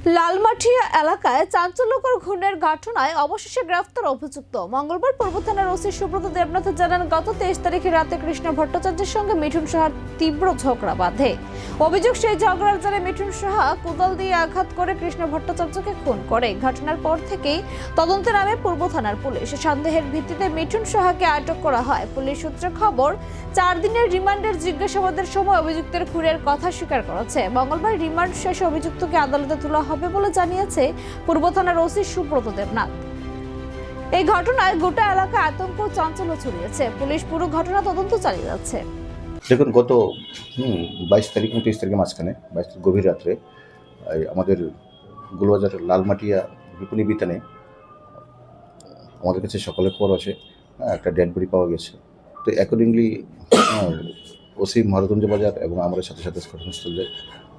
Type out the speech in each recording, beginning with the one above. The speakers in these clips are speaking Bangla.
লালমাটিয়া এলাকায় চাঞ্চল্যকর খুনের ঘটনায় অবশেষে গ্রেফতার অভিযুক্ত। মঙ্গলবার পূর্ব থানার ওসি সুব্রত দেবনাথ জানান, গত 23 তারিখে রাতে কৃষ্ণ ভট্টাচার্যের সঙ্গে মিঠুন সাহার তীব্র ঝগড়া বাঁধে। অভিযোগ, সেই ঝগড়ার জেরে মিঠুন সাহা কোদাল দিয়ে আঘাত করে কৃষ্ণ ভট্টাচার্যকে খুন করে। ঘটনার পর থেকেই তদন্তে নামে পূর্ব থানার পুলিশ। সন্দেহের ভিত্তিতে মিঠুন সাহাকে আটক করা হয়। পুলিশ সূত্রে খবর, 4 দিনের রিমান্ডের জিজ্ঞাসাবাদের সময় অভিযুক্তের খুনের কথা স্বীকার করেছে। মঙ্গলবার রিমান্ড শেষে অভিযুক্তকে আদালতে তোলা হবে বলে জানিয়েছে পূর্ব থানার ওসি সুব্রত দেবনাথ। এই ঘটনায় গোটা এলাকায় আতঙ্ক চাঞ্চল্য ছড়িয়েছে। পুলিশ পুরো ঘটনা তদন্ত চালিয়ে যাচ্ছে। দেখুন, গত 22 তারিখ এবং 23 তারিখের মাঝখানে 22 গভীর রাত্রে আমাদের গোলবাজার লালমাটিয়া বিপণী বিতানে আমাদের কাছে সকালে খবর আছে একটা ডেড বডি পাওয়া গেছে। তো অ্যাকর্ডিংলি ওসি মহারাজগঞ্জ বাজার এবং আমাদের সাথে সাথে ঘটনাস্থলে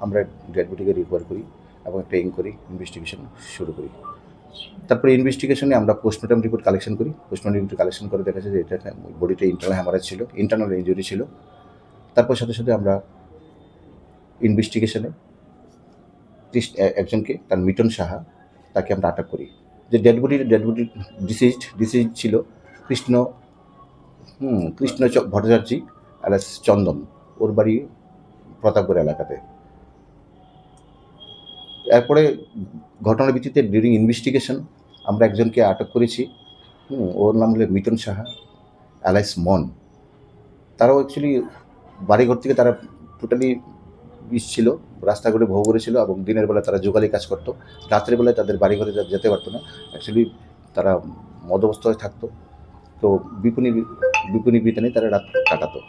আমরা ডেড বডিকে রিকভার করি এবং একটা ইনভেস্টিগেশন শুরু করি। তারপরে ইনভেস্টিগেশনে আমরা পোস্টমর্টম রিপোর্ট কালেকশন করি। পোস্টমর্টম রিপোর্ট কালেকশন করে দেখা যায় যে এটা বডিটা ইন্টারনাল হ্যামারেজ ছিল, ইন্টারনাল ইনজুরি ছিল। তারপর সাথে সাথে আমরা ইনভেস্টিগেশনে একজনকে, তার মিঠুন সাহা, তাকে আমরা আটক করি। যে ডেড বডি ডিসিজড ছিল কৃষ্ণ ভট্টাচার্য আলাস চন্দন, ওর বাড়ি প্রতাপগড় এলাকাতে। এরপরে ঘটনার ভিত্তিতে ডিউরিং ইনভেস্টিগেশন আমরা একজনকে আটক করেছি। ওর নাম হলো মিঠুন সাহা অ্যালাইস মন। তারাও অ্যাকচুয়ালি বাড়িঘর থেকে তারা টোটালি ছিল, রাস্তাঘাটে ভোগ করেছিল এবং দিনের বেলা তারা জোগালি কাজ করতো। রাত্রের বেলায় তাদের বাড়িঘরে যেতে পারতো না, অ্যাকচুয়ালি তারা মদবস্থায় থাকতো। তো বিপণী বিতানে তারা রাত কাটাতো।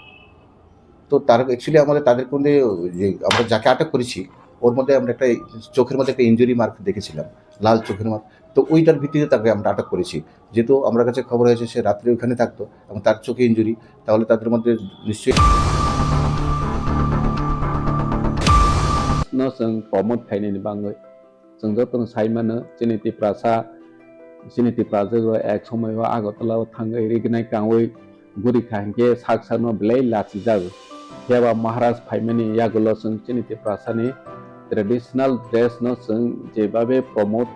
তো তার অ্যাকচুয়ালি আমাদের তাদের মধ্যে যে আমরা যাকে আটক করেছি ওর মধ্যে আমরা একটা চোখের মধ্যে একটা ইনজুরি মার্ক দেখেছিলাম, লাল চোখের মার্ক। তো ওইটার ভিত্তিতে তাকে আমরা আটক করেছি। যেহেতু আমার কাছে খবর হয়েছে সে রাত্রে ওইখানে থাকতো এবং তার চোখে ইনজুরি, তাহলে তাদের মধ্যে নিশ্চয়ই no जों प्रमोट खायनायनि बाङै जों जतन साइमानो जेनेति प्राजा एक समय आगरतला थाङै रिगनाय काङै गुरि खांगे साकसानो ब्लै लाचि जागो हेबा महाराज फाइमानि यागोल जों जेनेति प्रासानि ट्रेडिशनल ड्रेस न जों जेबाबे प्रमोट